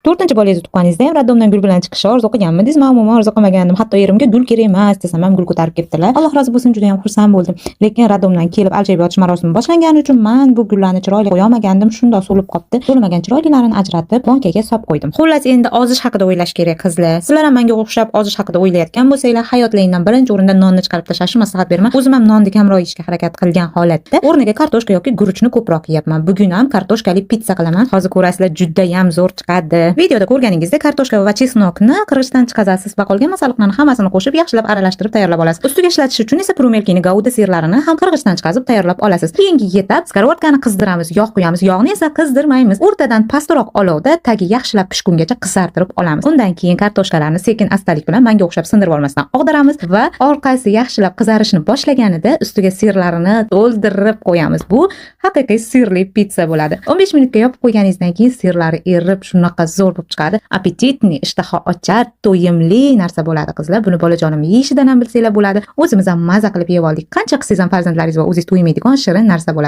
4-chi bolangizni tuqqaningizda ham raddomdan gul bilan chiqishni orzu qilganmidingizmi? Umuman orzu qilmagandim. Hatto erimga gul kerak emas desam ham gul ko'tarib kelibdilar. Alloh rozi bo'lsin, juda ham xursand bo'ldim. Lekin raddomdan kelib aljayib yotish marosimi boshlangani uchun men bu gullarni chiroyli qo'ya olmagandim. Shundoq so'lib qolibdi. So'lmagan chiroylilarini ajratib bankaga solib qo'ydim. Xullas, endi ozish haqida o'ylash kerak qizlar. Sizlar ham menga o'xshab ozish haqida o'ylayotgan bo'lsanglar, hayotlaringizdan birinchi o'rinda nonni chiqarib tashlashni maslahat beraman. O'zim ham nonni kamroq yeyishga harakat qilgan holatda o'rniga kartoshka yoki guruchni ko'proq yeyapman. Bugun ham kartoshkali pitsa qilaman. Hozir ko'rasizlar, juda ham zo'r chiqadi. Videoda ko'rganingizdek kartoshka va chesnokni qirg'ichdan chiqazasiz va qolgan masalliqlarni hammasini qo'shib yaxshilab aralashtirib tayyorlab olasiz. Ustiga ishlatish uchun esa prumelkini, gouda sirlarini ham qirg'ichdan chiqazib tayyorlab olasiz. Keyingi etap skоворodkani qizdiramiz, yog' quyamiz. Yog'ni esa qizdirmaymiz. O'rtadan pastroq olovda tagi yaxshilab pishgungacha qizartirib olamiz. Undan keyin kartoshkalarni sekin-astalik bilan menga o'xshab sindirib olmasdan og'diramiz va orqasi yaxshilab qizarishni boshlaganida ustiga sirlarini to'ldirib qo'yamiz. Bu haqiqiy sirli pitsa bo'ladi. 15 minutga yopib qo'yganingizdan keyin sirlari erib shunaqa zo'r bo'lib chiqadi. Appetitni, ishtaha ochar, to'yimli narsa bo'ladi qizlar. Buni bolajonim yeyishidan ham bilsanglar bo'ladi. O'zimiz ham maza qilib yeb oldik. Qancha qilsangiz ham farzandlaringiz va o'zingiz to'ymaydigan shirin narsa bo'ladi.